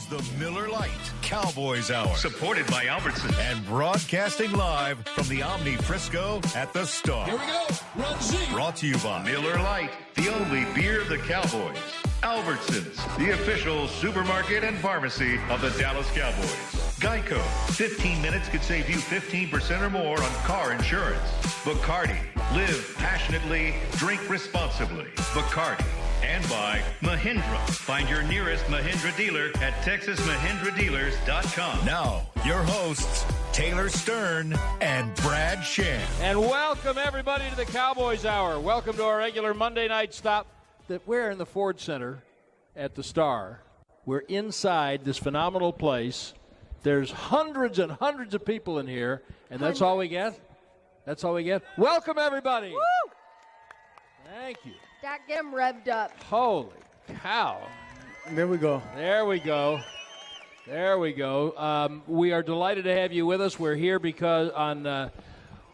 is the Miller Lite Cowboys Hour, supported by Albertson and broadcasting live from the Omni Frisco at the Star. Here we go. Run Z. Brought to you by Miller Lite, the only beer of the Cowboys. Albertsons, the official supermarket and pharmacy of the Dallas Cowboys. Geico, 15 minutes could save you 15% or more on car insurance. Bacardi, live passionately, drink responsibly. Bacardi. And by Mahindra. Find your nearest Mahindra dealer at TexasMahindraDealers.com. Now, your hosts, Taylor Stern and Brad Sham. And welcome, everybody, to the Cowboys Hour. Welcome to our regular Monday night stop. That we're in the Ford Center at the Star. We're inside this phenomenal place. There's hundreds and hundreds of people in here, and that's all we get? That's all we get? Welcome, everybody. Woo! Thank you. Dak, get him revved up. Holy cow. There we go. There we go. There we go. We are delighted to have you with us. We're here because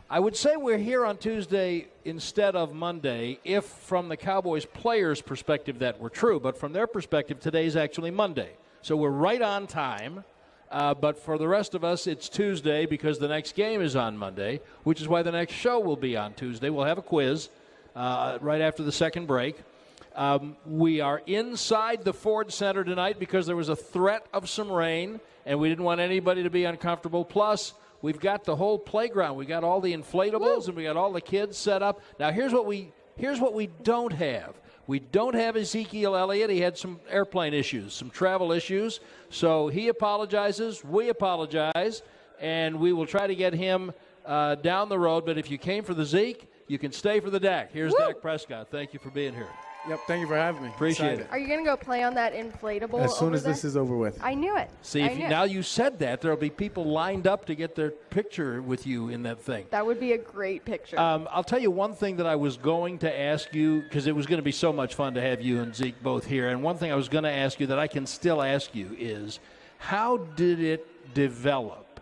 I would say we're here on Tuesday instead of Monday, if from the Cowboys players' perspective that were true. But from their perspective, today's actually Monday. So we're right on time. But for the rest of us, it's Tuesday because the next game is on Monday, which is why the next show will be on Tuesday. We'll have a quiz right after the second break. We are inside the Ford Center tonight because there was a threat of some rain, and we didn't want anybody to be uncomfortable. Plus, we've got the whole playground. We got all the inflatables, and we got all the kids set up. Now, here's what we don't have. We don't have Ezekiel Elliott. He had some airplane issues, some travel issues. So he apologizes. We apologize. And we will try to get him down the road. But if you came for the Zeke, you can stay for the Dak. Here's Dak Prescott. Thank you for being here. Yep, thank you for having me. Appreciate it. Are you going to go play on that inflatable as soon as there? this is over with. I knew it. See, now you said that, there will be people lined up to get their picture with you in that thing. That would be a great picture. I'll tell you one thing that I was going to ask you, because it was going to be so much fun to have you and Zeke both here. And one thing I was going to ask you that I can still ask you is, how did it develop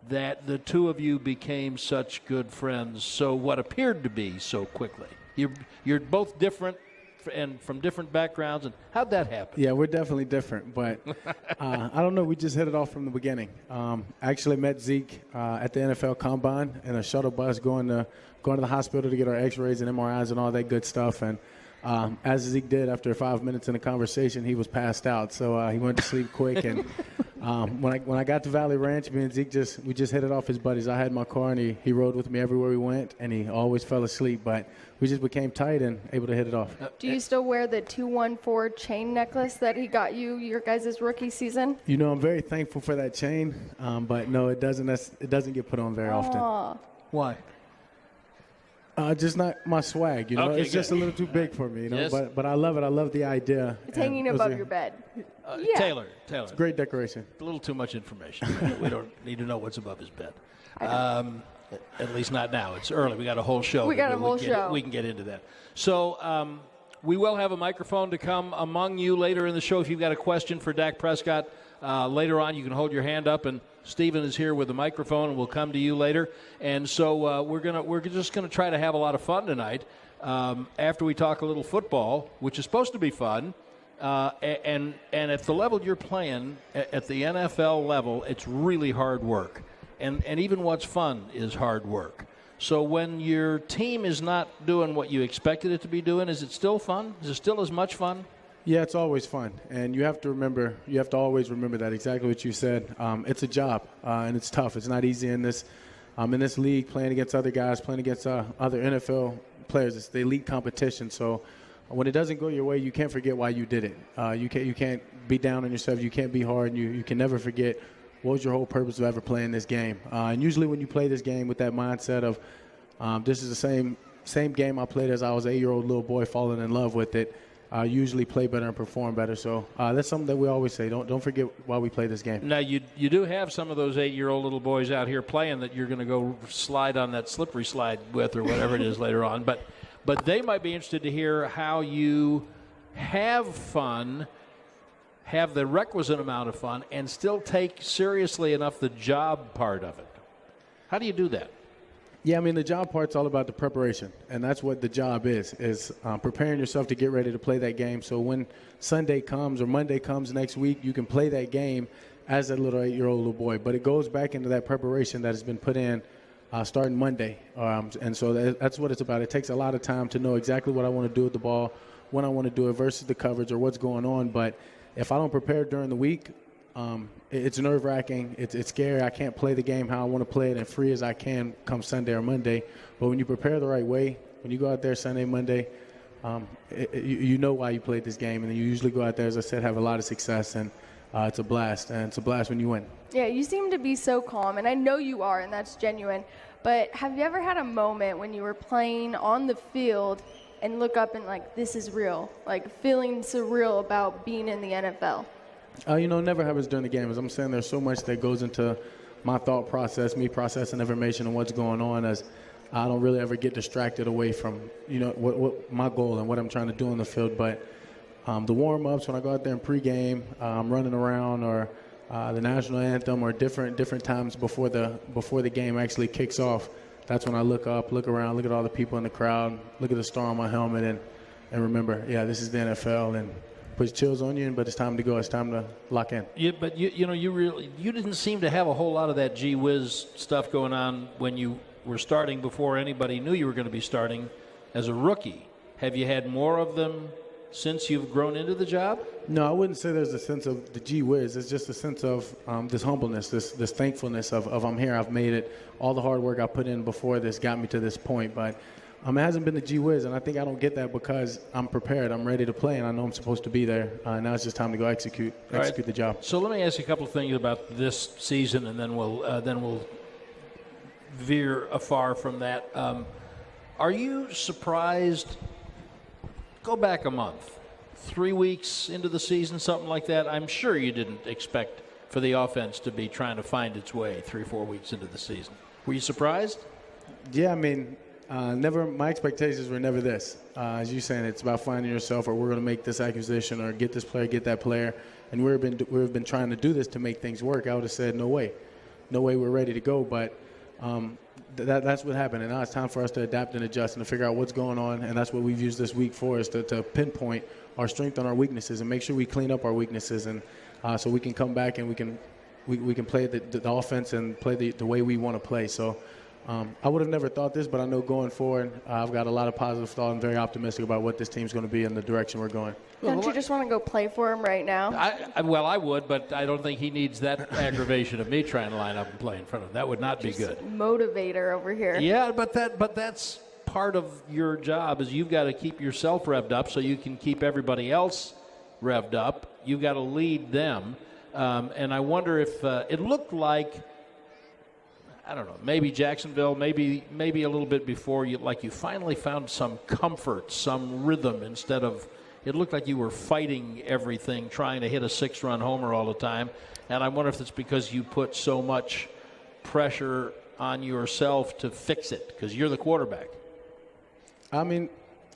that the two of you became such good friends, so what appeared to be so quickly? You're both different and from different backgrounds, and how'd that happen? Yeah, we're definitely different, but I don't know. We just hit it off from the beginning. I actually met Zeke at the NFL Combine in a shuttle bus going to the hospital to get our X-rays and MRIs and all that good stuff. And as Zeke did, after 5 minutes in the conversation, he was passed out, so he went to sleep quick. And when I got to Valley Ranch, me and Zeke we just hit it off as buddies. I had my car, and he rode with me everywhere we went, and he always fell asleep. But we just became tight and able to hit it off. Do you still wear the 214 chain necklace that he got you your guys' rookie season? You know, I'm very thankful for that chain, but no, it doesn't get put on very often. Why? Just not my swag, you know. Okay, it's just a little too big for me, you know. Yes. But I love it. I love the idea. It's hanging above your bed. Yeah. Taylor. It's a great decoration. A little too much information. We don't need to know what's above his bed. At least not now. It's early. We got a whole show. We can get into that. So we will have a microphone to come among you later in the show. If you've got a question for Dak Prescott later on, you can hold your hand up, and Steven is here with the microphone, and we'll come to you later. And so we're just gonna try to have a lot of fun tonight after we talk a little football, which is supposed to be fun. And at the level you're playing, at the NFL level, it's really hard work. And even what's fun is hard work. So when your team is not doing what you expected it to be doing, is it still fun? Is it still as much fun? Yeah, it's always fun. And you have to always remember that, exactly what you said. It's a job, and it's tough. It's not easy in this league, playing against other guys, playing against other NFL players. It's the elite competition. So when it doesn't go your way, you can't forget why you did it. You can't be down on yourself. You can't be hard. And you can never forget what was your whole purpose of ever playing this game. And usually when you play this game with that mindset of this is the same game I played as I was an 8-year-old little boy falling in love with it, usually play better and perform better. So that's something that we always say. Don't forget why we play this game. Now, you do have some of those 8-year-old little boys out here playing that you're going to go slide on that slippery slide with or whatever it is later on. But they might be interested to hear how you have fun, have the requisite amount of fun, and still take seriously enough the job part of it. How do you do that? Yeah, I mean, the job part's all about the preparation, and that's what the job is preparing yourself to get ready to play that game. So when Sunday comes or Monday comes next week, you can play that game as a little 8-year-old little boy. But it goes back into that preparation that has been put in starting Monday. And so that's what it's about. It takes a lot of time to know exactly what I want to do with the ball, when I want to do it versus the coverage or what's going on. But if I don't prepare during the week, it's nerve-wracking. It's scary. I can't play the game how I want to play it and free as I can come Sunday or Monday. But when you prepare the right way, when you go out there Sunday, Monday, you know why you played this game. And you usually go out there, as I said, have a lot of success. And it's a blast. And it's a blast when you win. Yeah, you seem to be so calm. And I know you are, and that's genuine. But have you ever had a moment when you were playing on the field and look up and, like, this is real, like feeling surreal about being in the NFL? Never happens during the game. As I'm saying, there's so much that goes into my thought process, me processing information and what's going on, as I don't really ever get distracted away from, what my goal and what I'm trying to do on the field. But the warm-ups, when I go out there in pregame, running around, or the national anthem, or different times before the game actually kicks off, that's when I look up, look around, look at all the people in the crowd, look at the star on my helmet, and remember, yeah, this is the NFL, and puts chills on you, but it's time to go. It's time to lock in. Yeah, but you didn't seem to have a whole lot of that gee whiz stuff going on when you were starting before anybody knew you were going to be starting as a rookie. Have you had more of them since you've grown into the job? No, I wouldn't say there's a sense of the gee whiz. It's just a sense of this humbleness, this thankfulness of I'm here, I've made it. All the hard work I put in before this got me to this point, but it hasn't been the gee whiz, and I think I don't get that because I'm prepared, I'm ready to play, and I know I'm supposed to be there. Now it's just time to go execute the job. So let me ask you a couple of things about this season, and then we'll veer afar from that. Are you surprised? Go back a month, 3 weeks into the season, something like that. I'm sure you didn't expect for the offense to be trying to find its way 3-4 weeks into the season. Were you surprised? Yeah, I mean, never. My expectations were never this. As you're saying, it's about finding yourself, or we're going to make this acquisition, or get this player, get that player. And we've been trying to do this to make things work. I would have said, no way, we're ready to go. But that's what happened. And now it's time for us to adapt and adjust and to figure out what's going on. And that's what we've used this week for, is to pinpoint our strength and our weaknesses and make sure we clean up our weaknesses, and so we can come back and we can play the offense and play the way we want to play. So. I would have never thought this, but I know going forward, I've got a lot of positive thought. I'm very optimistic about what this team's going to be and the direction we're going. Don't you just want to go play for him right now? I would, but I don't think he needs that aggravation of me trying to line up and play in front of him. That would not just be good. Motivator over here. Yeah, but that's part of your job, is you've got to keep yourself revved up so you can keep everybody else revved up. You've got to lead them. And I wonder if it looked like, I don't know, maybe Jacksonville, maybe a little bit before, you finally found some comfort, some rhythm, instead of, it looked like you were fighting everything, trying to hit a 6-run homer all the time. And I wonder if it's because you put so much pressure on yourself to fix it, because you're the quarterback. I mean,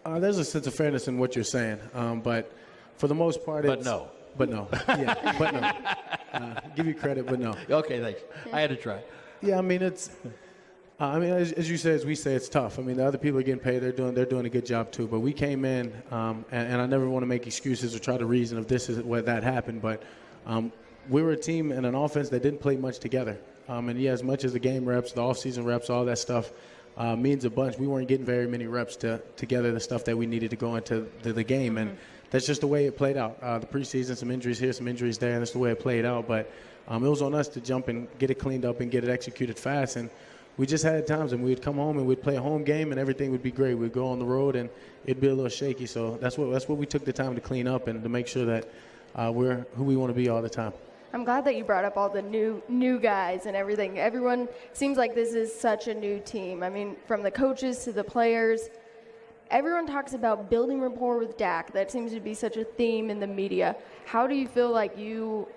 there's a sense of fairness in what you're saying, but for the most part, But no. Yeah, but no. Give you credit, but no. Okay, thanks. I had to try. Yeah, I mean, it's. As you say, as we say, it's tough. I mean, the other people are getting paid; they're doing a good job too. But we came in, and I never want to make excuses or try to reason if this is what that happened. But we were a team and an offense that didn't play much together. And yeah, as much as the game reps, the off-season reps, all that stuff means a bunch. We weren't getting very many reps together, the stuff that we needed to go into the game, and that's just the way it played out. The preseason, some injuries here, some injuries there, and that's the way it played out. But it was on us to jump and get it cleaned up and get it executed fast. And we just had times, and we'd come home and we'd play a home game, and everything would be great. We'd go on the road, and it'd be a little shaky. So that's what we took the time to clean up and to make sure that we're who we want to be all the time. I'm glad that you brought up all the new guys and everything. Everyone seems like this is such a new team. I mean, from the coaches to the players, everyone talks about building rapport with Dak. That seems to be such a theme in the media. How do you feel like you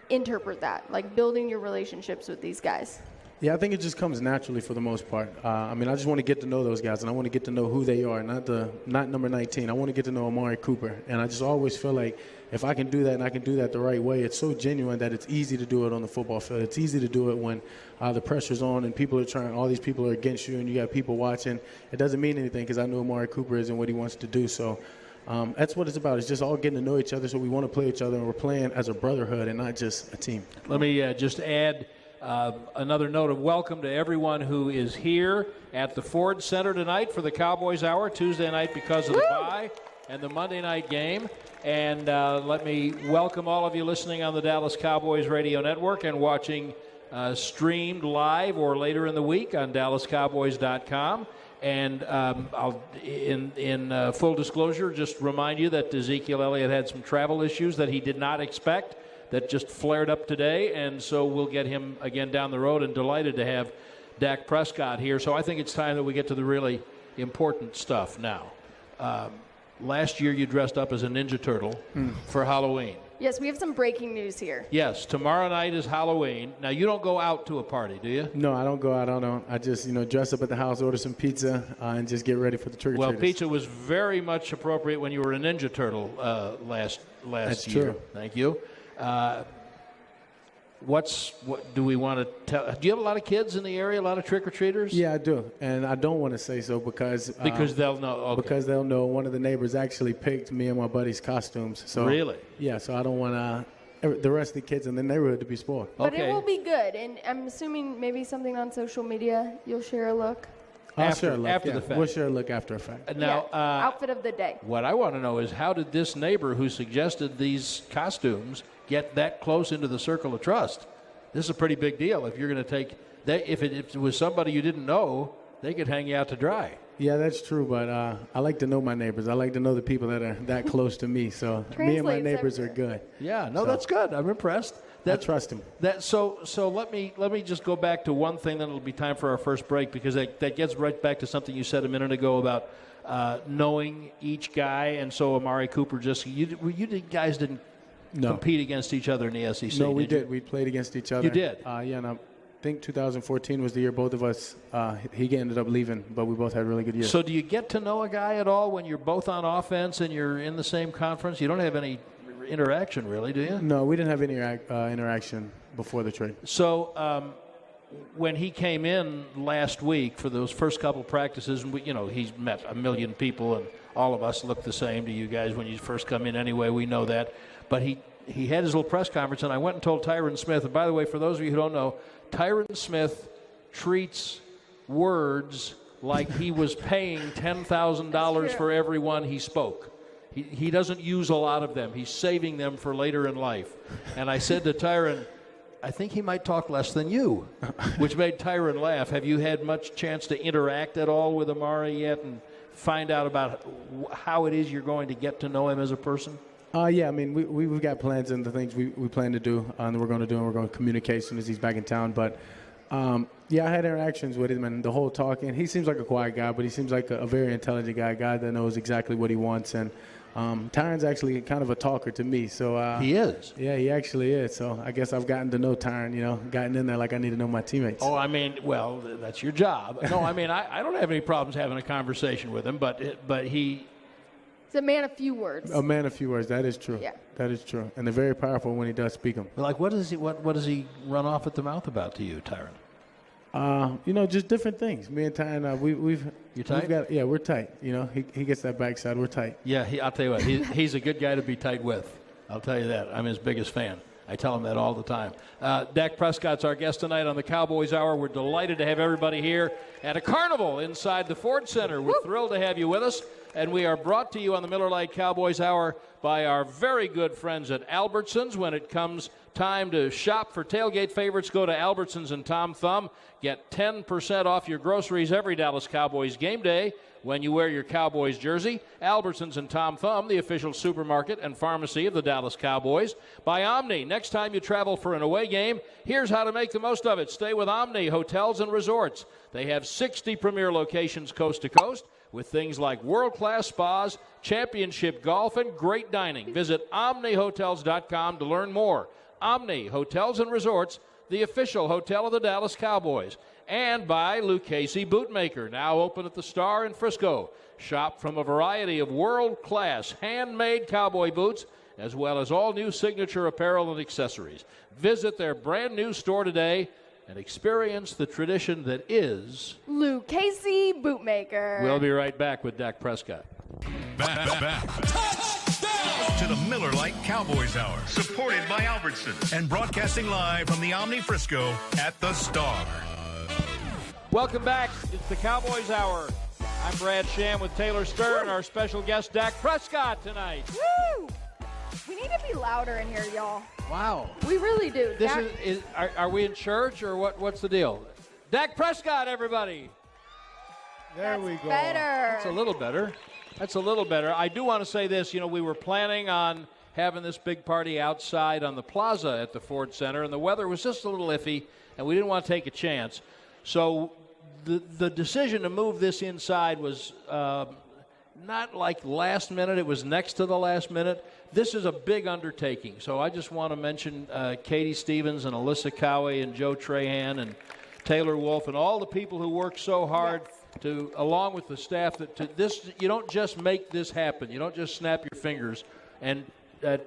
interpret that, like building your relationships with these guys? Yeah, I think it just comes naturally for the most part. I just want to get to know those guys, and I want to get to know who they are, not number 19. I want to get to know Amari Cooper, and I just always feel like if I can do that and I can do that the right way, it's so genuine that it's easy to do it on the football field. It's easy to do it when the pressure's on and people are trying, all these people are against you and you got people watching. It doesn't mean anything because I know Amari Cooper is and what he wants to do. So that's what it's about. It's just all getting to know each other, so we want to play each other, and we're playing as a brotherhood and not just a team. Let me just add another note of welcome to everyone who is here at the Ford Center tonight for the Cowboys Hour, Tuesday night because of the bye and the Monday night game. And let me welcome all of you listening on the Dallas Cowboys Radio Network and watching streamed live or later in the week on DallasCowboys.com. And I'll, in full disclosure, just remind you that Ezekiel Elliott had some travel issues that he did not expect that just flared up today, and so we'll get him again down the road, and delighted to have Dak Prescott here. So I think it's time that we get to the really important stuff now. Last year you dressed up as a Ninja Turtle for Halloween. Yes, we have some breaking news here. Yes, tomorrow night is Halloween. Now, you don't go out to a party, do you? No, I don't go out. I don't. I just, dress up at the house, order some pizza, and just get ready for the trick-or-treaters. Well, pizza was very much appropriate when you were a Ninja Turtle last That's year. True. Thank you. What do we want to tell? Do you have a lot of kids in the area, a lot of trick-or-treaters? Yeah, I do. And I don't want to say so because they'll know. Okay. Because they'll know one of the neighbors actually picked me and my buddy's costumes. So really? Yeah, so I don't want the rest of the kids in the neighborhood to be spoiled. But it will be good. And I'm assuming maybe something on social media, you'll share a look. After the fact. We'll share a look after a fact. Now, outfit of the day. What I want to know is how did this neighbor who suggested these costumes get that close into the circle of trust? This is a pretty big deal. If you're going to take that, if it was somebody you didn't know, they could hang you out to dry. Yeah, that's true. But I like to know my neighbors. I like to know the people that are that close to me. So me and my neighbors are good. Yeah, no, that's good. I'm impressed. I trust him. So let me just go back to one thing. Then it'll be time for our first break because that gets right back to something you said a minute ago about knowing each guy. And so Amari Cooper you guys didn't compete against each other in the SEC. No, we did. We played against each other. You did. Yeah, and I think 2014 was the year both of us. He ended up leaving, but we both had really good years. So do you get to know a guy at all when you're both on offense and you're in the same conference? You don't have any interaction, really, do you? No, we didn't have any interaction before the trade. So when he came in last week for those first couple practices, and he's met a million people, and all of us look the same to you guys when you first come in anyway. We know that. But he had his little press conference, and I went and told Tyron Smith. And by the way, for those of you who don't know, Tyron Smith treats words like he was paying $10,000 for every one he spoke. He doesn't use a lot of them. He's saving them for later in life. And I said to Tyron, I think he might talk less than you, which made Tyron laugh. Have you had much chance to interact at all with Amari yet and find out about how it is you're going to get to know him as a person? Yeah, I mean, we've got plans and the things we plan to do and we're going to do, and we're going to communicate as soon as he's back in town. But, yeah, I had interactions with him and the whole talking. He seems like a quiet guy, but he seems like a very intelligent guy, a guy that knows exactly what he wants. And Tyron's actually kind of a talker to me. So he is? Yeah, he actually is. So I guess I've gotten to know Tyron, gotten in there like I need to know my teammates. Oh, I mean, well, that's your job. No, I mean, I don't have any problems having a conversation with him, but he... He's a man of few words. A man of few words. That is true. Yeah. That is true. And they're very powerful when he does speak them. Like, what does he run off at the mouth about to you, Tyron? Just different things. Me and Tyron, You tight? We're tight. He gets that backside. We're tight. Yeah, I'll tell you what. He's a good guy to be tight with. I'll tell you that. I'm his biggest fan. I tell him that all the time. Dak Prescott's our guest tonight on the Cowboys Hour. We're delighted to have everybody here at a carnival inside the Ford Center. We're thrilled to have you with us. And we are brought to you on the Miller Lite Cowboys Hour by our very good friends at Albertsons. When it comes time to shop for tailgate favorites, go to Albertsons and Tom Thumb. Get 10% off your groceries every Dallas Cowboys game day when you wear your Cowboys jersey. Albertsons and Tom Thumb, the official supermarket and pharmacy of the Dallas Cowboys. By Omni, next time you travel for an away game, here's how to make the most of it. Stay with Omni Hotels and Resorts. They have 60 premier locations coast to coast with things like world-class spas, championship golf, and great dining. Visit OmniHotels.com to learn more. Omni Hotels and Resorts, the official hotel of the Dallas Cowboys. And by Lucchese Bootmaker, now open at the Star in Frisco. Shop from a variety of world-class handmade cowboy boots, as well as all new signature apparel and accessories. Visit their brand new store today and experience the tradition that is Lucchese Bootmaker. We'll be right back with Dak Prescott. Back. To the Miller Lite Cowboys Hour. Supported by Albertsons. And broadcasting live from the Omni Frisco at the Star. Welcome back. It's the Cowboys Hour. I'm Brad Sham with Taylor Stern, our special guest Dak Prescott tonight. Woo! We need to be louder in here, y'all. Wow. We really do. This are we in church or what's the deal? Dak Prescott, everybody. There we go. Better. That's a little better. That's a little better. I do want to say this. You know, we were planning on having this big party outside on the plaza at the Ford Center, and the weather was just a little iffy, and we didn't want to take a chance. So the decision to move this inside was not like last minute. It was next to the last minute. This is a big undertaking. So I just want to mention Katie Stevens and Alyssa Cowie and Joe Trahan and Taylor Wolf and all the people who worked so hard to, along with the staff, you don't just make this happen. You don't just snap your fingers. And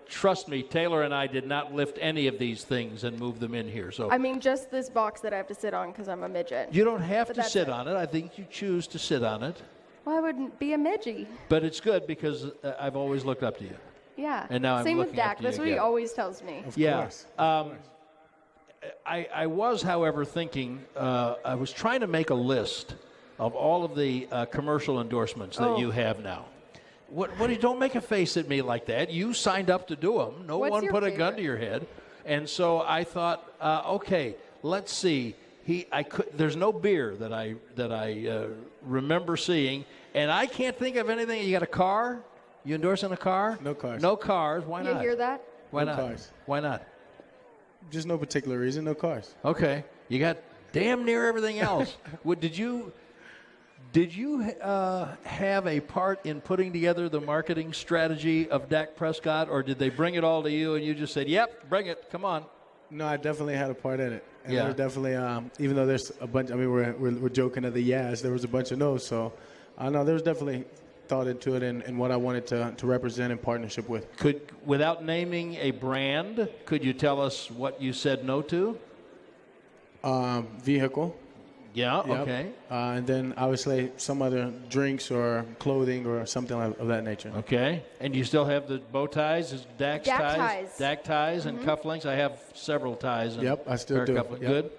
trust me, Taylor and I did not lift any of these things and move them in here. So I mean, just this box that I have to sit on because I'm a midget. You don't have to sit on it. I think you choose to sit on it. Well, I wouldn't be a midgie. But it's good because I've always looked up to you. Yeah. And now I'm Same looking with Dak. up to That's you what he again. always tells me. Of course. I was, however, thinking, I was trying to make a list of all of the commercial endorsements that you have now. Don't make a face at me like that. You signed up to do them. No What's one your put a favorite? gun to your head. And so I thought, okay, let's see. There's no beer that I remember seeing, and I can't think of anything. You got a car? You endorsing a car? No cars. No cars. Why not? You hear that? Why No not? cars. Why not? Just no particular reason, no cars. Okay, you got damn near everything else. Did you have a part in putting together the marketing strategy of Dak Prescott, or did they bring it all to you and you just said, "Yep, bring it, come on"? No, I definitely had a part in it. And Yeah. we're definitely, even though there's a bunch, I mean, we're joking at the yes, there was a bunch of no's. So, no, there was definitely thought into it and what I wanted to represent in partnership with. Without naming a brand, could you tell us what you said no to? Vehicle. Yeah, Yep. okay. And then obviously some other drinks or clothing or something of that nature. Okay. And you still have the bow ties, Dak's Dak ties? ties. Dak ties and cufflinks. I have several ties. And Yep, I still pair of do. cufflinks. Yep. Good.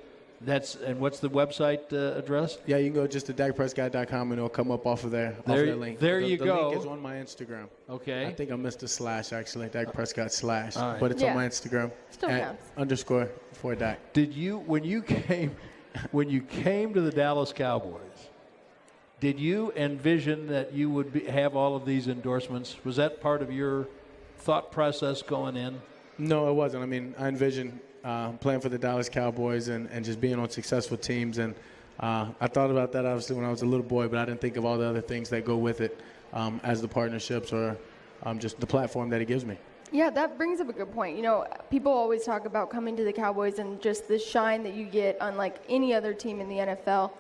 And what's the website address? Yeah, you can go just to dakprescott.com and it'll come up off of there. Off of that link. There the you go. link is on my Instagram. Okay. I think I missed a slash actually, Dak Prescott slash. All right. But it's Yeah. on my Instagram. Still counts. _ for Dak. Did you, when you came to the Dallas Cowboys, did you envision that you would have all of these endorsements? Was that part of your thought process going in? No, it wasn't. I mean, I envisioned playing for the Dallas Cowboys and just being on successful teams. And I thought about that, obviously, when I was a little boy, but I didn't think of all the other things that go with it as the partnerships or just the platform that it gives me. Yeah, that brings up a good point. You know, people always talk about coming to the Cowboys and just the shine that you get unlike any other team in the NFL.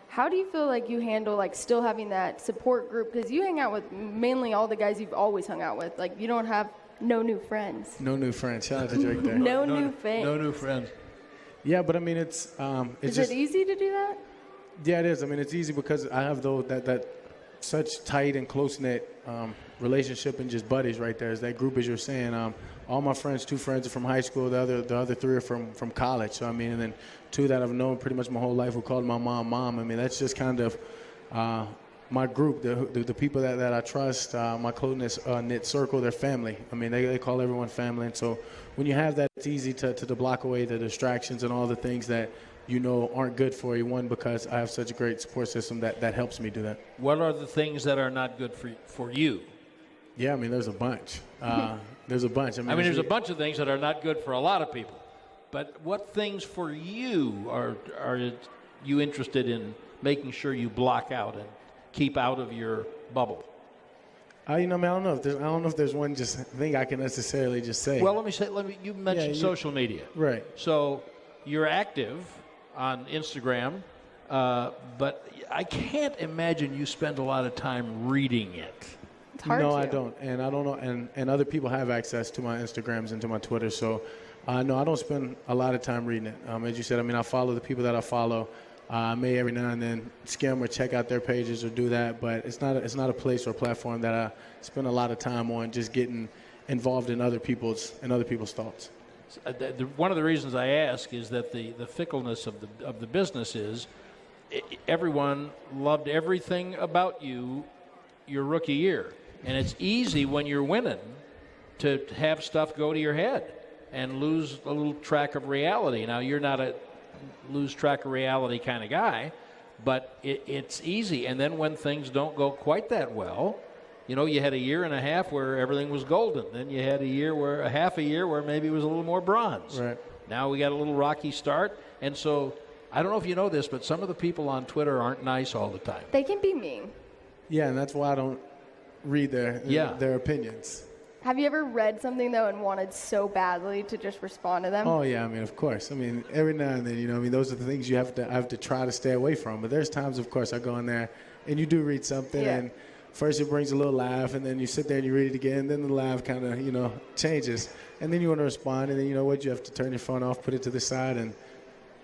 How do you feel like you handle, like, still having that support group? Because you hang out with mainly all the guys you've always hung out with. Like, you don't have no new friends. No new friends. Shout out to Drake there. No new fans. No new friends. Yeah, but I mean, it's Is just it easy to do that? Yeah, it is. I mean, it's easy because I have that such tight and close-knit relationship and just buddies right there. Is that group, as you're saying. All my friends, 2 friends are from high school. The other 3 are from college. So, I mean, and then 2 that I've known pretty much my whole life who called my mom. I mean, that's just kind of my group, the people that I trust, my close-knit circle, they're family. I mean, they call everyone family. And so when you have that, it's easy to block away the distractions and all the things that you know aren't good for you. One, because I have such a great support system that helps me do that. What are the things that are not good for you? Yeah, I mean, there's a bunch. There's a bunch. I mean, there's a bunch of things that are not good for a lot of people. But what things for you are you interested in making sure you block out and keep out of your bubble? You know, man, I don't know if there's one just thing I can necessarily just say. Well, let me you mentioned social media. Right. So you're active on Instagram, but I can't imagine you spend a lot of time reading it. It's hard No, to. I don't. And I don't know. And other people have access to my Instagrams and to my Twitter. So, no, I don't spend a lot of time reading it. As you said, I mean, I follow the people that I follow. I may every now and then skim or check out their pages or do that, but it's not a place or platform that I spend a lot of time on just getting involved in other people's thoughts. One of the reasons I ask is that the fickleness of the business is everyone loved everything about you your rookie year, and it's easy when you're winning to have stuff go to your head and lose a little track of reality. Now, you're not a lose track of reality kind of guy, but it's easy. And then when things don't go quite that well, you know, you had a year and a half where everything was golden. Then you had half a year where maybe it was a little more bronze. Right. Now we got a little rocky start. And so I don't know if you know this, but some of the people on Twitter aren't nice all the time. They can be mean. Yeah, and that's why I don't read their opinions. Have you ever read something, though, and wanted so badly to just respond to them? Oh, yeah, I mean, of course. I mean, every now and then, you know, I mean, those are the things I have to try to stay away from. But there's times, of course, I go in there and you do read something, and first it brings a little laugh, and then you sit there and you read it again, then the laugh kind of, you know, changes. And then you want to respond, and then, you know what, you have to turn your phone off, put it to the side, and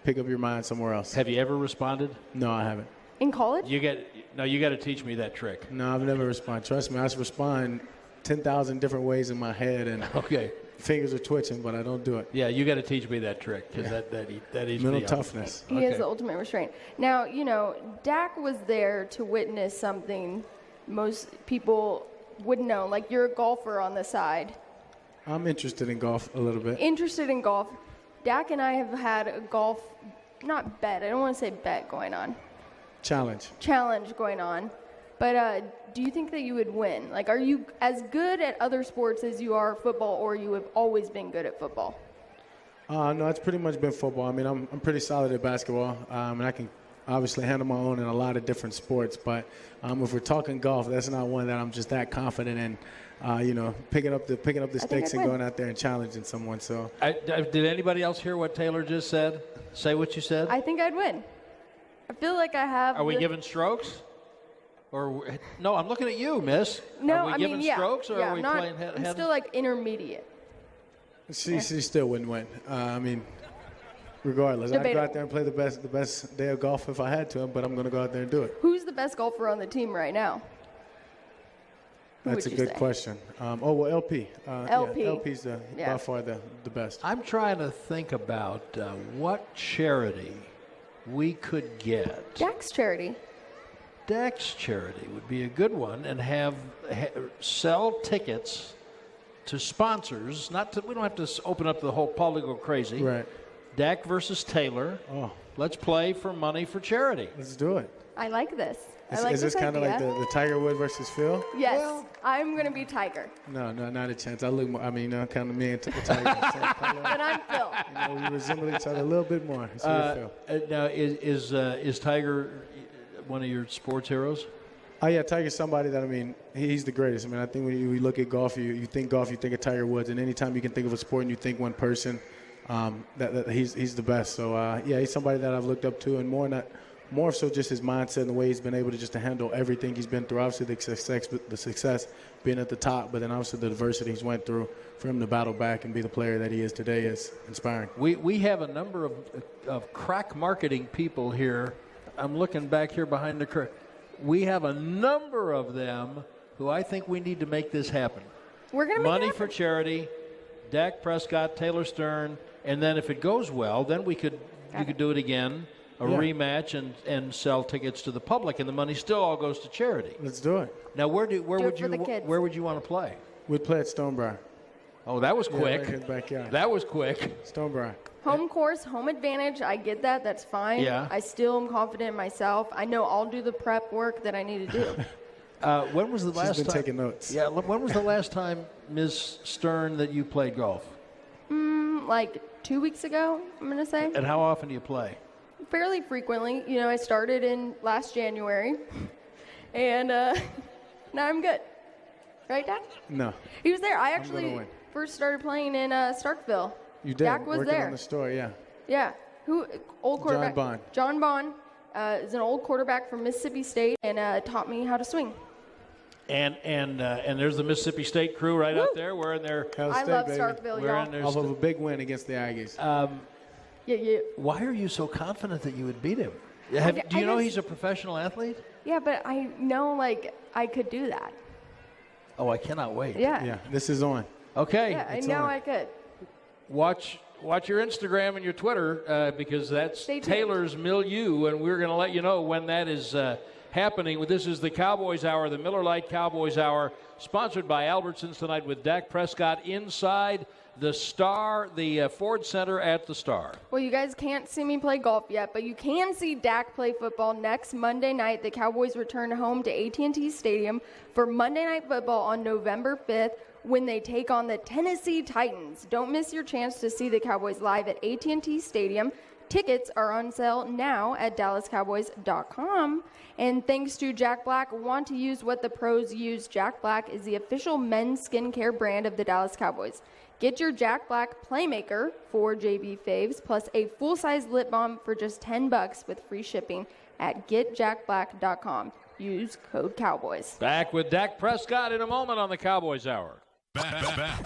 pick up your mind somewhere else. Have you ever responded? No, I haven't. In college? You got to teach me that trick. No, I've never responded. Trust me, I respond 10,000 different ways in my head, and okay, fingers are twitching, but I don't do it. Yeah, you got to teach me that trick, because that eats mental me up. toughness. He is the ultimate restraint. Now, you know, Dak was there to witness something most people wouldn't know. Like, you're a golfer on the side. I'm interested in golf a little bit. Interested in golf. Dak and I have had a golf, not bet, I don't want to say bet going on. Challenge going on. But do you think that you would win? Like, are you as good at other sports as you are football, or you have always been good at football? No, it's pretty much been football. I mean, I'm pretty solid at basketball, and I can obviously handle my own in a lot of different sports. But if we're talking golf, that's not one that I'm just that confident in. You know, picking up the sticks and going out there and challenging someone. So, did anybody else hear what Taylor just said? Say what you said. I think I'd win. I feel like I have. Are we giving strokes? Or no, I'm looking at you, miss. No, are we giving strokes, or are we not, playing head? I'm still like intermediate. she still wouldn't win. I mean, regardless, I'd go out there and play the best day of golf if I had to, but I'm going to go out there and do it. Who's the best golfer on the team right now? That's a good question. LP. LP. Yeah, LP's by far the best. I'm trying to think about what charity we could get. Dak's charity. Dak's charity would be a good one, and sell tickets to sponsors. We don't have to open up the whole public go crazy. Right. Dak versus Taylor. Oh. Let's play for money for charity. Let's do it. I like this. Is this kind of like the Tiger Woods versus Phil? Yes. Well, I'm going to be Tiger. No, not a chance. I look more, kind of me and Tiger. But I'm Phil. You know, we resemble each other a little bit more. So now, is Tiger one of your sports heroes? Oh, yeah, Tiger's somebody that, I mean, he's the greatest. I mean, I think when you look at golf, you think golf, you think of Tiger Woods. And anytime you can think of a sport and you think one person, that he's the best. So, yeah, he's somebody that I've looked up to, and more so just his mindset and the way he's been able to handle everything he's been through. Obviously, the success being at the top, but then obviously the adversity he's went through, for him to battle back and be the player that he is today is inspiring. We have a number of crack marketing people here. I'm looking back here behind the curtain. We have a number of them who I think we need to make this happen. We're going to make money for charity, Dak Prescott, Taylor Stern, and then if it goes well, then you could do it again. Rematch and sell tickets to the public, and the money still all goes to charity. Let's do it. Now, where would you want to play? We'd play at Stonebriar. Oh, that was quick. Right in his backyard. That was quick. Stonebriar. Home course, home advantage. I get that. That's fine. Yeah. I still am confident in myself. I know I'll do the prep work that I need to do. When was the last time? She's been taking notes. Yeah. When was the last time, Ms. Stern, that you played golf? Like 2 weeks ago, I'm going to say. And how often do you play? Fairly frequently. You know, I started in last January, and now I'm good. Right, Dak? No. He was there. I actually first started playing in Starkville. You did. Dak was working there. on the store, yeah. Yeah. Old quarterback. John Bond. John Bond is an old quarterback from Mississippi State and taught me how to swing. And there's the Mississippi State crew right out there. We're in there. I love Starkville, y'all. Off of a big win against the Aggies. Yeah. Why are you so confident that you would beat him? Do you know he's a professional athlete? Yeah, but I know, I could do that. Oh, I cannot wait. Yeah. This is on. Okay. Yeah, I know I could. Watch your Instagram and your Twitter because that's Taylor's milieu, and we're going to let you know when that is happening. This is the Cowboys Hour, the Miller Lite Cowboys Hour, sponsored by Albertsons tonight with Dak Prescott inside the Star, the Ford Center at the Star. Well, you guys can't see me play golf yet, but you can see Dak play football next Monday night. The Cowboys return home to AT&T Stadium for Monday Night Football on November 5th when they take on the Tennessee Titans. Don't miss your chance to see the Cowboys live at AT&T Stadium. Tickets are on sale now at DallasCowboys.com. And thanks to Jack Black, want to use what the pros use. Jack Black is the official men's skincare brand of the Dallas Cowboys. Get your Jack Black Playmaker for JB Faves plus a full-size lip balm for just $10 with free shipping at getjackblack.com. Use code Cowboys. Back with Dak Prescott in a moment on the Cowboys Hour. Back.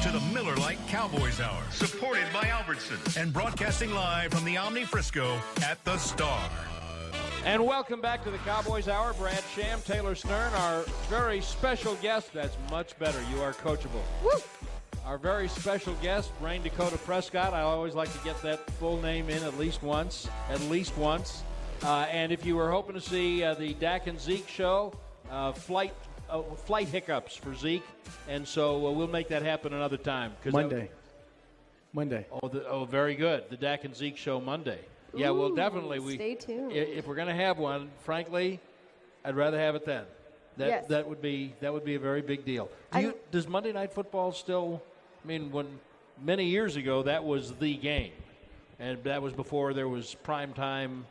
To the Miller Lite Cowboys Hour. Supported by Albertsons. And broadcasting live from the Omni Frisco at the Star. And welcome back to the Cowboys Hour. Brad Sham, Taylor Stern, our very special guest. That's much better. You are coachable. Woo! Our very special guest, Rain Dakota Prescott. I always like to get that full name in at least once. And if you were hoping to see the Dak and Zeke show, flight hiccups for Zeke, and so we'll make that happen another time. Monday. Oh, very good. The Dak and Zeke show Monday. Yeah, well, definitely. Stay tuned. If we're going to have one, frankly, I'd rather have it then. Yes. That would be a very big deal. Does Monday Night Football still? I mean, when many years ago that was the game, and that was before there was primetime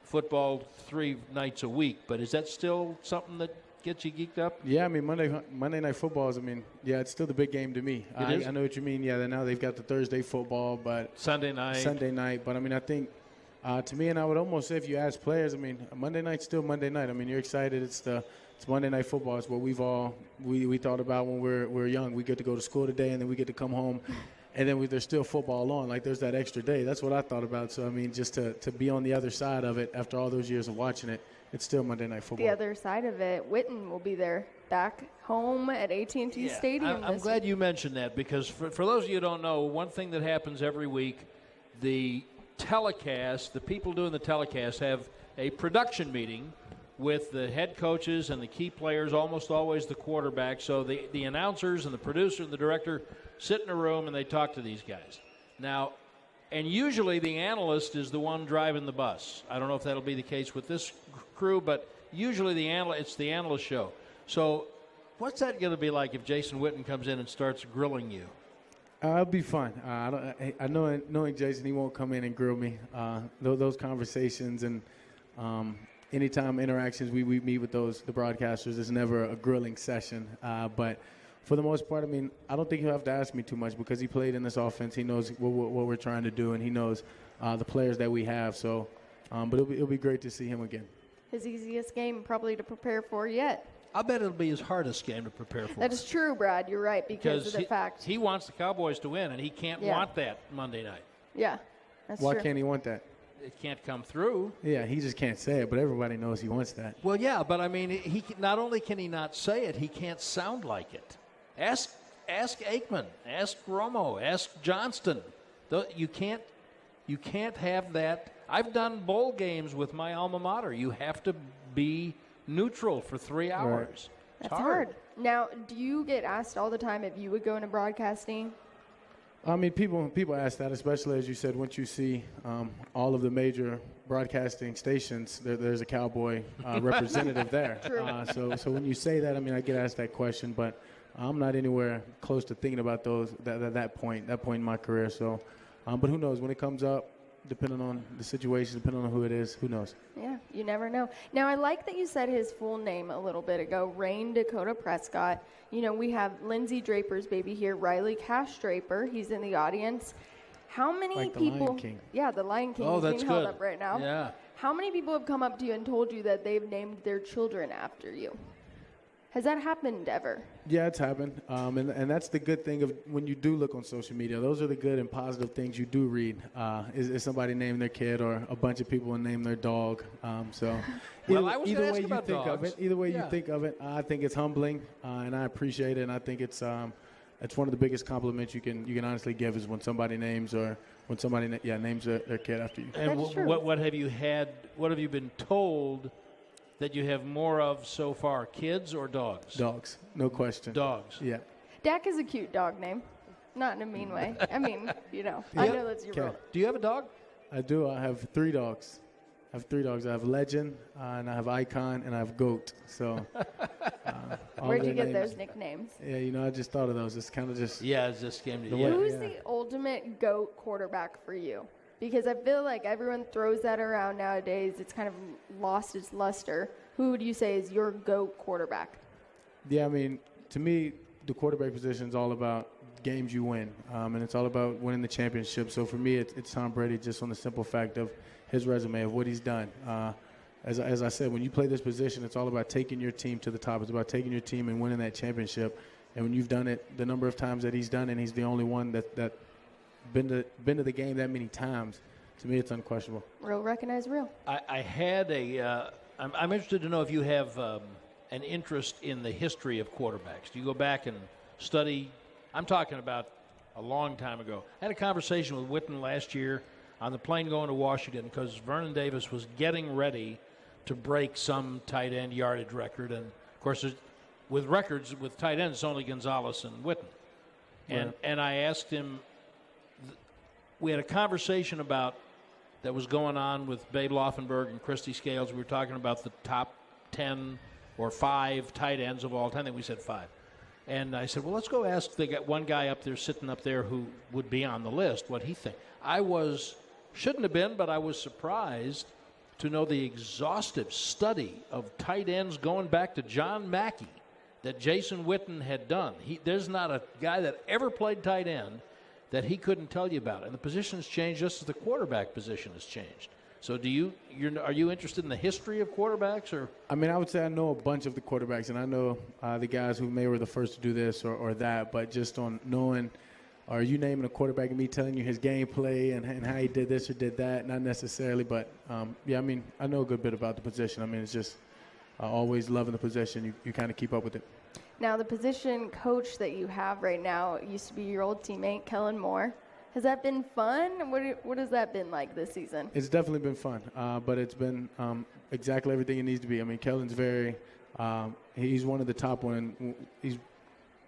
football 3 nights a week. But is that still something that gets you geeked up? Yeah, I mean Monday Night Football is. It's still the big game to me. I know what you mean. Yeah, now they've got the Thursday football, but Sunday night. But I think. To me, and I would almost say if you ask players, Monday night's still Monday night. You're excited. It's Monday Night Football. It's what we've all we thought about when we're young. We get to go to school today, and then we get to come home, and then there's still football on. Like there's that extra day. That's what I thought about. So just to be on the other side of it after all those years of watching it, it's still Monday Night Football. The other side of it, Witten will be there back home at AT&T Stadium. I'm glad you mentioned that because for those of you who don't know, one thing that happens every week, the telecast, the people doing the telecast have a production meeting with the head coaches and the key players, almost always the quarterback. So the announcers and the producer and the director sit in a room and they talk to these guys. Now, and usually the analyst is the one driving the bus. I don't know if that'll be the case with this crew, but usually it's the analyst show. So what's that going to be like if Jason Witten comes in and starts grilling you? It'll be fun. I know, knowing Jason, he won't come in and grill me. Those conversations and anytime interactions we meet with the broadcasters, it's never a grilling session. But for the most part, I don't think he'll have to ask me too much because he played in this offense. He knows what we're trying to do, and he knows the players that we have. So, but it'll be great to see him again. His easiest game probably to prepare for yet. I bet it'll be his hardest game to prepare for. That is true, Brad. You're right because of the fact. He wants the Cowboys to win, and he can't want that Monday night. Yeah, that's Why true. can't he want that? It can't come through. Yeah, he just can't say it, but everybody knows he wants that. Well, yeah, but he not only can he not say it, he can't sound like it. Ask Aikman, ask Romo, ask Johnston. You can't have that. I've done bowl games with my alma mater. You have to be neutral for 3 hours. Right. That's hard. Now, do you get asked all the time if you would go into broadcasting? People ask that, especially as you said, once you see all of the major broadcasting stations, there's a Cowboy representative there. True. So when you say that, I get asked that question, but I'm not anywhere close to thinking about that point in my career. So, but who knows when it comes up? Depending on the situation, depending on who it is, who knows? Yeah, you never know. Now, I like that you said his full name a little bit ago, Rain Dakota Prescott. We have Lindsay Draper's baby here, Riley Cash Draper. He's in the audience. How many Like the people? Lion King. Yeah, the Lion King Oh, is that's being held good. up right now. Yeah. How many people have come up to you and told you that they've named their children after you? Has that happened ever? Yeah, it's happened. And that's the good thing of when you do look on social media. Those are the good and positive things you do read. Is somebody named their kid or a bunch of people name their dog. Well, I was either gonna ask way you about think of dogs. it, either way Yeah. you think of it, I think it's humbling, and I appreciate it. And I think it's one of the biggest compliments you can honestly give is when somebody names names their kid after you. And That's true. what have you had? What have you been told that you have more of so far? Kids or dogs? Dogs, no question. Dogs. Yeah. Dak is a cute dog name. Not in a mean way. I mean, I know that's your Okay. role. Do you have a dog? I do. I have 3 dogs. I have Legend, and I have Icon, and I have Goat. So, all Where'd you their get names- those nicknames? Yeah, I just thought of those. It's kind of just Yeah, it just came to The you. way- Who's Yeah. the ultimate GOAT quarterback for you? Because I feel like everyone throws that around nowadays. It's kind of lost its luster. Who would you say is your GOAT quarterback? Yeah, I mean, to me, the quarterback position is all about games you win, and it's all about winning the championship. So for me, it's Tom Brady, just on the simple fact of his resume, of what he's done. As I said, when you play this position, it's all about taking your team to the top. It's about taking your team and winning that championship. And when you've done it, the number of times that he's done it, and he's the only one that been to the game that many times, to me, it's unquestionable. Real recognize real. I had I'm interested to know if you have an interest in the history of quarterbacks. Do you go back and study? I'm talking about a long time ago. I had a conversation with Witten last year on the plane going to Washington because Vernon Davis was getting ready to break some tight end yardage record. And, of course, with records with tight ends, it's only Gonzalez and Witten. And I asked him, we had a conversation about that was going on with Babe Laufenberg and Christy Scales. We were talking about the top 10 or 5 tight ends of all time. I think we said 5. And I said, well, let's go ask. They got one guy up there sitting up there who would be on the list, what he thinks. Shouldn't have been, but I was surprised to know the exhaustive study of tight ends going back to John Mackey that Jason Witten had done. There's not a guy that ever played tight end that he couldn't tell you about. And the position's changed just as the quarterback position has changed. So are you interested in the history of quarterbacks? Or I mean, I would say I know a bunch of the quarterbacks, and I know the guys who maybe were the first to do this or that, but just on knowing, are you naming a quarterback and me telling you his gameplay and how he did this or did that? Not necessarily, but, I mean, I know a good bit about the position. I mean, it's just always loving the position. You kind of keep up with it. Now, the position coach that you have right now used to be your old teammate, Kellen Moore. Has that been fun? What has that been like this season? It's definitely been fun, but it's been exactly everything it needs to be. I mean, Kellen's he's one of the top one. He's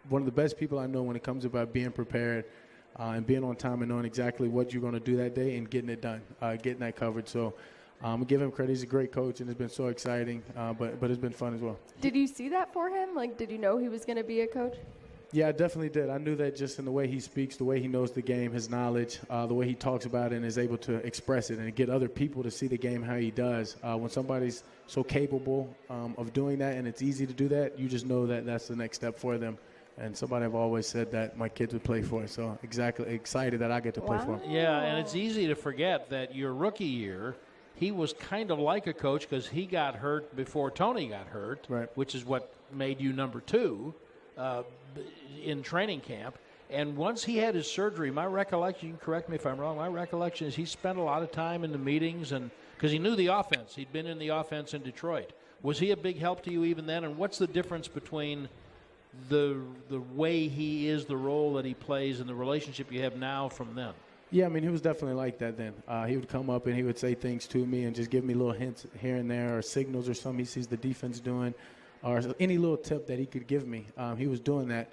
one of the best people I know when it comes about being prepared and being on time and knowing exactly what you're going to do that day and getting it done, getting that covered. So I give him credit. He's a great coach, and it's been so exciting, but it's been fun as well. Did you see that for him? Like, did you know he was going to be a coach? Yeah, I definitely did. I knew that just in the way he speaks, the way he knows the game, his knowledge, the way he talks about it and is able to express it and get other people to see the game how he does. When somebody's so capable of doing that and it's easy to do that, you just know that that's the next step for them. And somebody I've always said that my kids would play for. So exactly excited that I get to play for him. Yeah, and it's easy to forget that your rookie year, he was kind of like a coach because he got hurt before Tony got hurt, right, which is what made you number 2 in training camp. And once he had his surgery, my recollection, you can correct me if I'm wrong, my recollection is he spent a lot of time in the meetings and because he knew the offense. He'd been in the offense in Detroit. Was he a big help to you even then? And what's the difference between the way he is, the role that he plays, and the relationship you have now from then? Yeah, I mean, he was definitely like that then. He would come up and he would say things to me and just give me little hints here and there or signals or something he sees the defense doing or any little tip that he could give me. He was doing that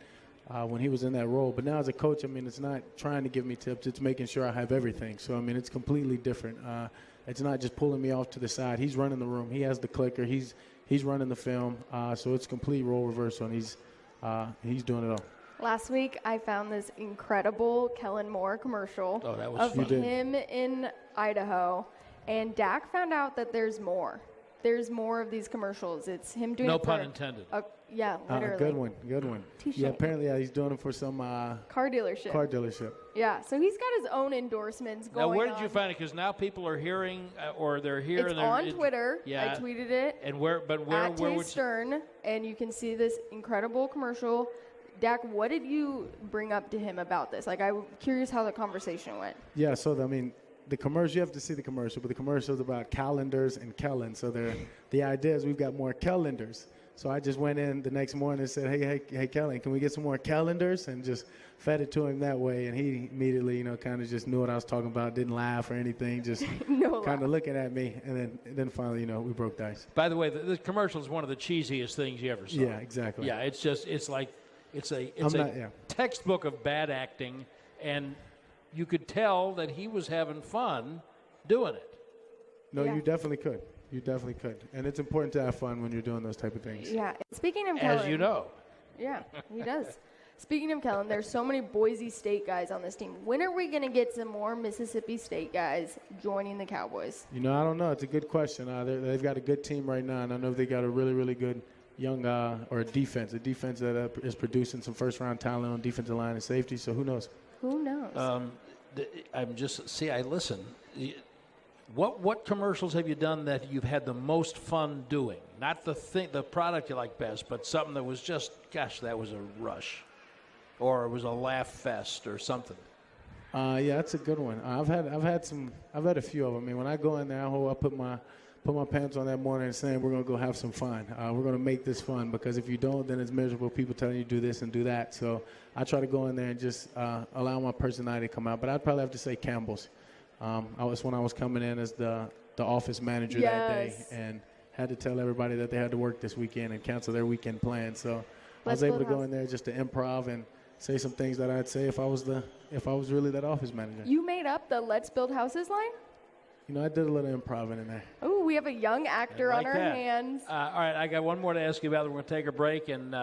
when he was in that role. But now as a coach, I mean, it's not trying to give me tips. It's making sure I have everything. So, I mean, it's completely different. It's not just pulling me off to the side. He's running the room. He has the clicker. He's running the film. So it's complete role reversal, and he's doing it all. Last week, I found this incredible Kellen Moore commercial that was of fun. him in Idaho, and Dak found out that there's more. there's more of these commercials. It's him doing No it for pun intended. Yeah, literally. Good one. Touché. Yeah, apparently he's doing it for some Car dealership. Yeah, so he's got his own endorsements going on. Now, where did you find it? Because now people are hearing, or they're here. It's on Twitter. Yeah. I tweeted it. And where at would Stern, and you can see this incredible commercial. Dak, what did you bring up to him about this? Like, I'm curious how the conversation went. Yeah, so the commercial, you have to see the commercial, but the commercial is about calendars and Kellen. So the idea is we've got more calendars. So I just went in the next morning and said, hey, Kellen, can we get some more calendars? And just fed it to him that way. And he immediately, kind of just knew what I was talking about, didn't laugh or anything, just kind of looking at me. And then finally, we broke the ice. By the way, the commercial is one of the cheesiest things you ever saw. Yeah, exactly. Yeah, it's a textbook of bad acting, and you could tell that he was having fun doing it. No, you definitely could. You definitely could. And it's important to have fun when you're doing those type of things. Yeah. Speaking of Kellen. As you know. Yeah, he does. Speaking of Kellen, there's so many Boise State guys on this team. When are we going to get some more Mississippi State guys joining the Cowboys? I don't know. It's a good question. They've got a good team right now, and I know they got a really, really good young a defense that is producing some first-round talent on defensive line and safety, so who knows? Who knows? I listen. What commercials have you done that you've had the most fun doing? Not the product you like best, but something that was just, gosh, that was a rush, or it was a laugh fest, or something. Yeah, that's a good one. I've had a few of them. I mean, when I go in there, I put my pants on that morning and saying we're gonna go have some fun. We're gonna make this fun, because if you don't, then it's miserable. People telling you to do this and do that. So I try to go in there and just allow my personality to come out. But I'd probably have to say Campbell's. When I was coming in as the office manager that day, and had to tell everybody that they had to work this weekend and cancel their weekend plans. So I was able to go in there just to improv and say some things that I'd say if I was really that office manager. You made up the "Let's Build Houses" line? I did a little improv in there. Oh, we have a young actor on our hands. All right, I got one more to ask you about. We're going to take a break, and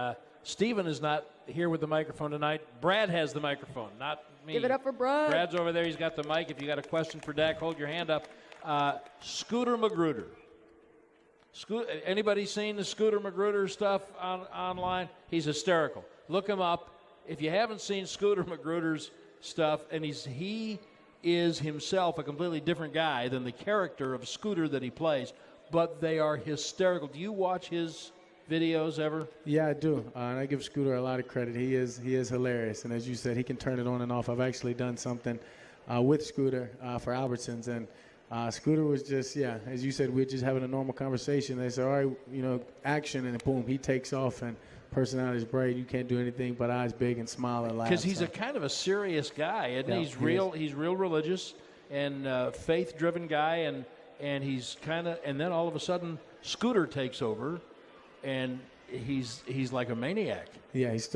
Steven is not here with the microphone tonight. Brad has the microphone, not me. Give it up for Brad. Brad's over there. He's got the mic. If you got a question for Dak, hold your hand up. Scooter Magruder. Anybody seen the Scooter Magruder stuff online? He's hysterical. Look him up. If you haven't seen Scooter Magruder's stuff, and he is himself a completely different guy than the character of Scooter that he plays, but they are hysterical. Do you watch his videos ever? Yeah, I do, and I give Scooter a lot of credit. He is hilarious, and as you said, he can turn it on and off. I've actually done something with Scooter for Albertsons, and Scooter was just, as you said, we're just having a normal conversation. They said, all right, action, and boom, he takes off, and personality is bright. You can't do anything but eyes big and smile and laugh. Because he's a kind of a serious guy, isn't he? He's real religious and faith-driven guy, and he's kind of, and then all of a sudden, Scooter takes over, and he's like a maniac. Yeah, he's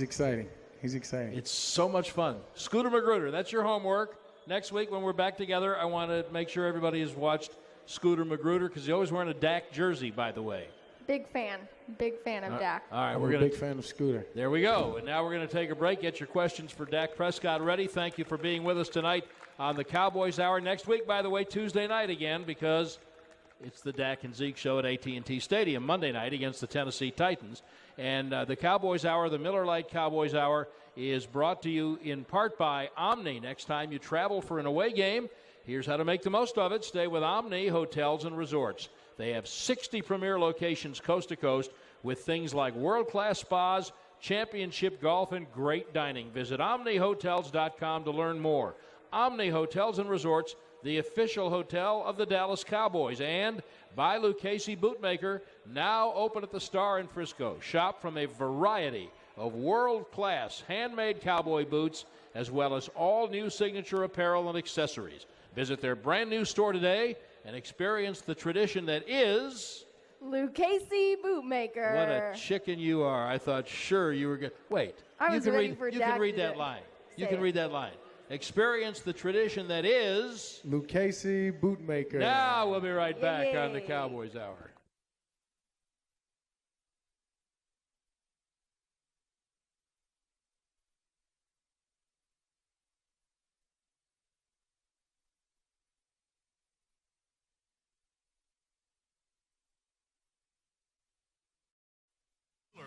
exciting. He's exciting. It's so much fun. Scooter Magruder, that's your homework. Next week when we're back together, I want to make sure everybody has watched Scooter Magruder, because he's always wearing a Dak jersey, by the way. Big fan of Dak. All right, we're a big fan of Scooter. There we go. And now we're going to take a break. Get your questions for Dak Prescott ready. Thank you for being with us tonight on the Cowboys Hour. Next week, by the way, Tuesday night again, because it's the Dak and Zeke show at AT&T Stadium Monday night against the Tennessee Titans. And the Cowboys Hour, the Miller Lite Cowboys Hour, is brought to you in part by Omni. Next time you travel for an away game, here's how to make the most of it. Stay with Omni Hotels and Resorts. They have 60 premier locations coast to coast with things like world-class spas, championship golf, and great dining. Visit OmniHotels.com to learn more. Omni Hotels and Resorts, the official hotel of the Dallas Cowboys. And by Lucchese Bootmaker, now open at the Star in Frisco. Shop from a variety of world-class handmade cowboy boots, as well as all new signature apparel and accessories. Visit their brand new store today and experience the tradition that is Lucchese Bootmaker. What a chicken you are. I thought sure you were good. Wait. I was ready for You Dak can read to that line. You can read that line. Experience the tradition that is Lucchese Bootmaker. Now we'll be right back on the Cowboys Hour.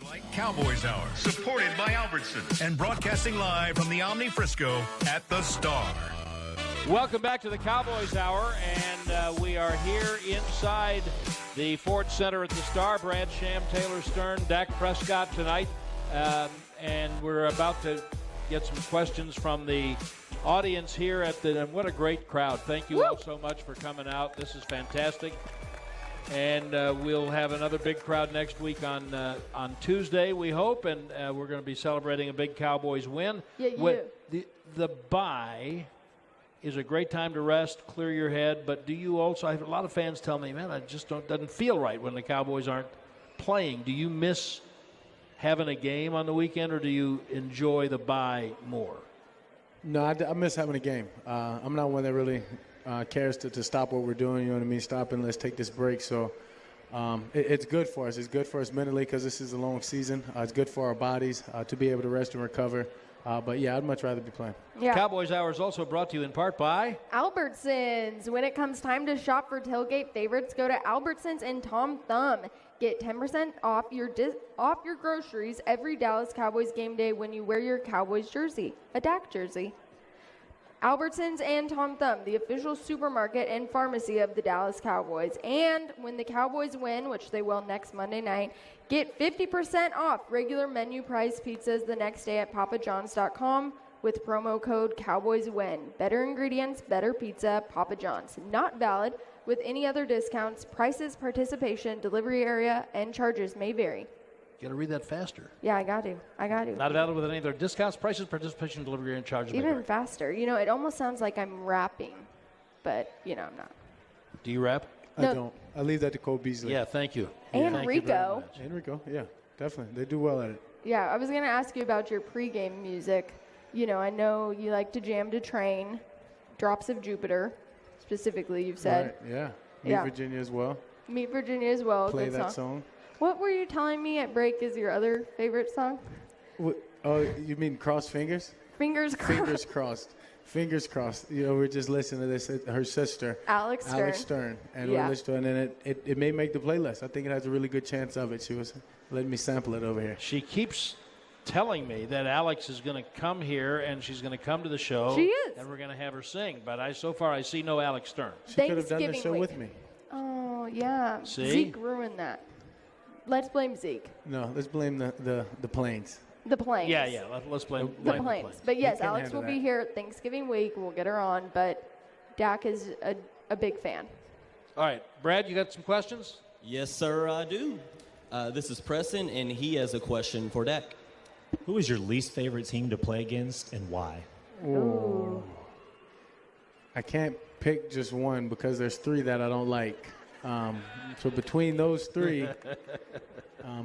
Lite Cowboys Hour. Supported by Albertsons. And broadcasting live from the Omni Frisco at the Star. Welcome back to the Cowboys Hour, and we are here inside the Ford Center at the Star. Brad Sham, Taylor Stern, Dak Prescott tonight, and we're about to get some questions from the audience here at the. And what a great crowd! Thank you all so much for coming out. This is fantastic, and we'll have another big crowd next week on Tuesday, we hope, and we're going to be celebrating a big Cowboys win. Yeah, the bye is a great time to rest, clear your head, but do you also, I have a lot of fans tell me, man, doesn't feel right when the Cowboys aren't playing. Do you miss having a game on the weekend, or do you enjoy the bye more? No, I miss having a game. I'm not one that really cares to stop what we're doing, you know what I mean, stop and let's take this break. So it's good for us. It's good for us mentally because this is a long season. It's good for our bodies to be able to rest and recover. But, yeah, I'd much rather be playing. Yeah. Cowboys Hour is also brought to you in part by Albertsons. When it comes time to shop for tailgate favorites, go to Albertsons and Tom Thumb. Get 10% off your groceries every Dallas Cowboys game day when you wear your Cowboys jersey, a Dak jersey. Albertsons and Tom Thumb, the official supermarket and pharmacy of the Dallas Cowboys. And when the Cowboys win, which they will next Monday night, get 50% off regular menu price pizzas the next day at papajohns.com with promo code CowboysWin. Better ingredients, better pizza, Papa John's. Not valid with any other discounts. Prices, participation, delivery area, and charges may vary. You got to read that faster. Yeah, I got to. Not valid with any other discounts, prices, participation, delivery, and charges. Even faster. You know, it almost sounds like I'm rapping, but, you know, I'm not. Do you rap? No. I don't. I leave that to Cole Beasley. Yeah, thank you. And Thank you Rico. very much. And Rico, yeah, definitely. They do well at it. Yeah, I was going to ask you about your pregame music. You know, I know you like to jam to train, Drops of Jupiter, specifically, you've said. Right, yeah. Meet Yeah. Virginia as well. Meet Virginia as well. Play good that song. What were you telling me at break is your other favorite song? Oh, you mean Cross Fingers? Fingers crossed. Fingers crossed. Fingers crossed. You know, we're just listening to this. Her sister, Alex Stern. And Yeah. we're listening to it, and it may make the playlist. I think it has a really good chance of it. She was letting me sample it over here. She keeps telling me that Alex is going to come here and she's going to come to the show. She is. And we're going to have her sing. But so far I see no Alex Stern. She could have done the Thanksgiving show week. with me. Oh, yeah. See? Zeke ruined that. Let's blame Zeke. No, let's blame the planes. The planes. Yeah. Let's blame The blame planes. But yes, can Alex handle will be that. here Thanksgiving week. We'll get her on. But Dak is a big fan. All right, Brad, you got some questions? Yes, sir, I do. This is Preston, and he has a question for Dak. Who is your least favorite team to play against and why? Ooh. I can't pick just one because there's three that I don't like. So between those three,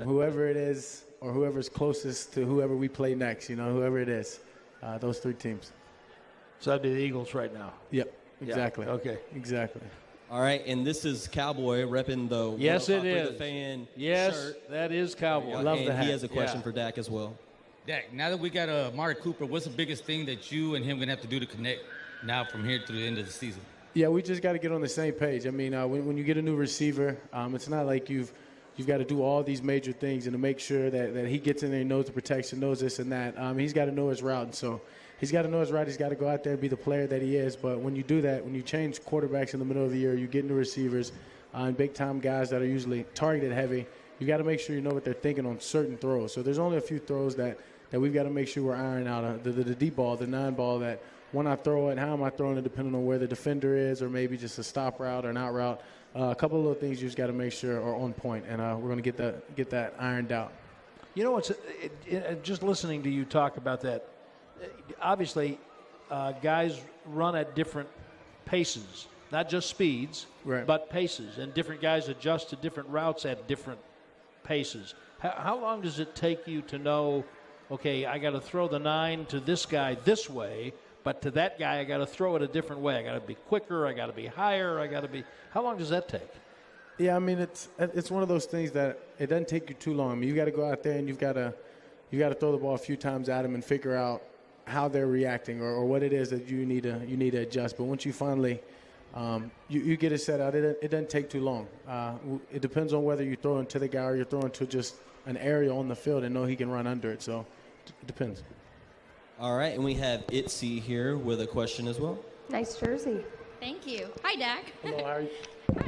whoever it is or whoever's closest to whoever we play next, you know, whoever it is, those three teams. So that'd be the Eagles right now. Yep, exactly. Yeah, okay. Exactly. All right, and this is Cowboy repping the Yes, it the is. fan Yes, shirt. that is Cowboy. Love and the hat. he has a question Yeah. for Dak as well. Dak, now that we got Amari Cooper, what's the biggest thing that you and him going to have to do to connect now from here through the end of the season? Yeah, we just got to get on the same page. I mean, when you get a new receiver, it's not like you've got to do all these major things and to make sure that he gets in there, knows the protection, knows this and that. He's got to know his route. And so he's got to know his route. He's got to go out there and be the player that he is. But when you do that, when you change quarterbacks in the middle of the year, you get new receivers and big-time guys that are usually targeted heavy, you got to make sure you know what they're thinking on certain throws. So there's only a few throws that we've got to make sure we're ironing out. The deep ball, the non-ball, that when I throw it, how am I throwing it depending on where the defender is or maybe just a stop route or an out route. A couple of little things you just got to make sure are on point, and we're going to get that ironed out. You know what's just listening to you talk about that. Obviously, guys run at different paces, not just speeds, Right. but paces, and different guys adjust to different routes at different paces. How long does it take you to know? Okay, I got to throw the 9 to this guy this way, but to that guy I got to throw it a different way. I got to be quicker. I got to be higher. I got to be. How long does that take? Yeah, I mean it's one of those things that it doesn't take you too long. I mean, you got to go out there and you got to throw the ball a few times at them and figure out how they're reacting or what it is that you need to adjust. But once you finally you get it set out, it doesn't take too long. It depends on whether you're throwing to the guy or you're throwing to just an area on the field and know he can run under it. So it depends. All right, and we have Itzy here with a question as well. Nice jersey. Thank you. Hi, Dak. Hello, how are you?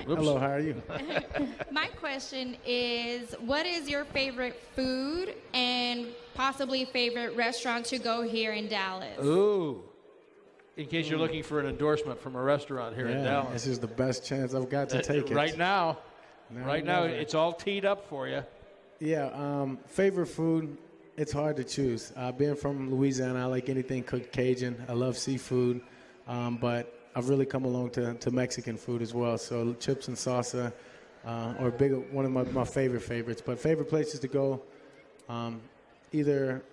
Hello, how are you? My question is, what is your favorite food and possibly favorite restaurant to go here in Dallas? Ooh. In case you're looking for an endorsement from a restaurant here in Dallas. This is the best chance I've got to take it. Right now. It's all teed up for you. Yeah, favorite food, it's hard to choose. Being from Louisiana, I like anything cooked Cajun. I love seafood, but I've really come along to Mexican food as well. So chips and salsa are one of my favorites. But favorite places to go, either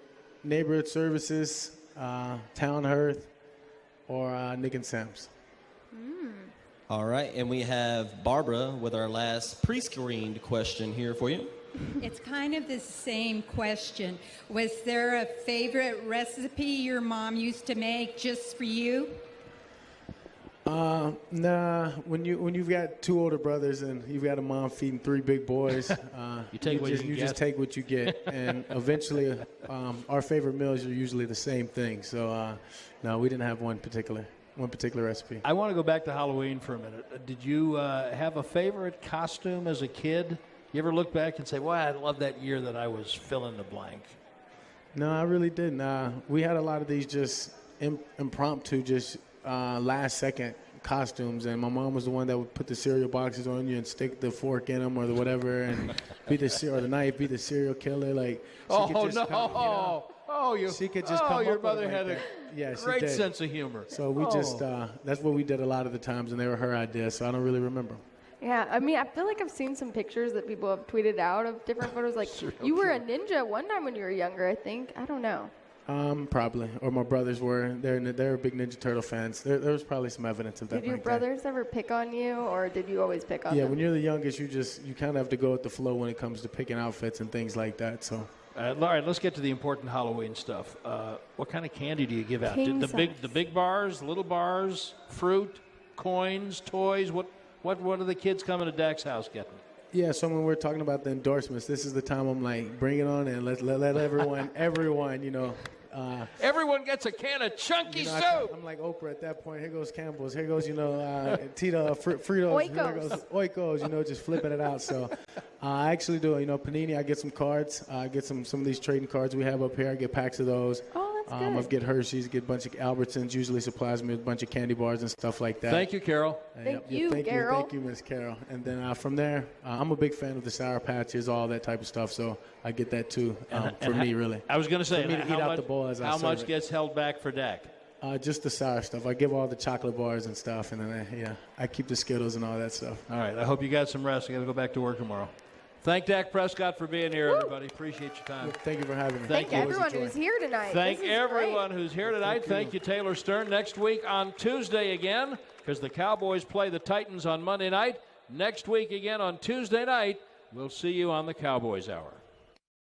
neighborhood services, Town Hearth, or Nick and Sam's. All right, and we have Barbara with our last pre-screened question here for you. It's kind of the same question. Was there a favorite recipe your mom used to make just for you? Nah. When you've got 2 older brothers and you've got a mom feeding 3 big boys, you just take what you get. And eventually, our favorite meals are usually the same thing. So, no, we didn't have one particular recipe. I want to go back to Halloween for a minute. Did you have a favorite costume as a kid? You ever look back and say, well, I love that year that I was fill in the blank? No, I really didn't. We had a lot of these just impromptu, just last-second costumes, and my mom was the one that would put the cereal boxes on you and stick the fork in them or the whatever, and be the serial killer. Like, she could just come your up mother with it had like a great sense of humor. So we that's what we did a lot of the times, and they were her ideas, so I don't really remember. Yeah, I mean, I feel like I've seen some pictures that people have tweeted out of different photos. Like, you were a ninja one time when you were younger, I think. I don't know. Probably. Or my brothers were. They're big Ninja Turtle fans. There was probably some evidence of that. Did your brothers ever pick on you, or did you always pick on them? Yeah, when you're the youngest, you kind of have to go with the flow when it comes to picking outfits and things like that. So. All right, let's get to the important Halloween stuff. What kind of candy do you give out? The big bars, little bars, fruit, coins, toys? What are the kids coming to Dak's house getting? Yeah, so when we're talking about the endorsements, this is the time I'm like, bring it on and let everyone, everyone gets a can of chunky soup. I'm like Oprah at that point. Here goes Campbell's. Here goes, Tita, Fritos. Oikos. Here goes Oikos, just flipping it out. So I actually do, Panini. I get some cards. I get some of these trading cards we have up here. I get packs of those. Oh, that's good. I get Hershey's, get a bunch of Albertsons, usually supplies me with a bunch of candy bars and stuff like that. Thank you, Carol. Thank you, Carol. Thank you, Miss Carol. And then from there, I'm a big fan of the Sour Patches, all that type of stuff. So I get that too for me, really. I was going to say, for me to eat out the bowl as I how serve much it. Gets held back for Dak? Just the sour stuff. I give all the chocolate bars and stuff, and then I keep the Skittles and all that stuff. All right. I hope you got some rest. I got to go back to work tomorrow. Thank Dak Prescott for being here, everybody. Appreciate your time. Thank you for having me. Thank everyone who's here tonight. Thank everyone who's here tonight. Thank you, Taylor Stern. Next week on Tuesday again, because the Cowboys play the Titans on Monday night. Next week again on Tuesday night, we'll see you on the Cowboys Hour.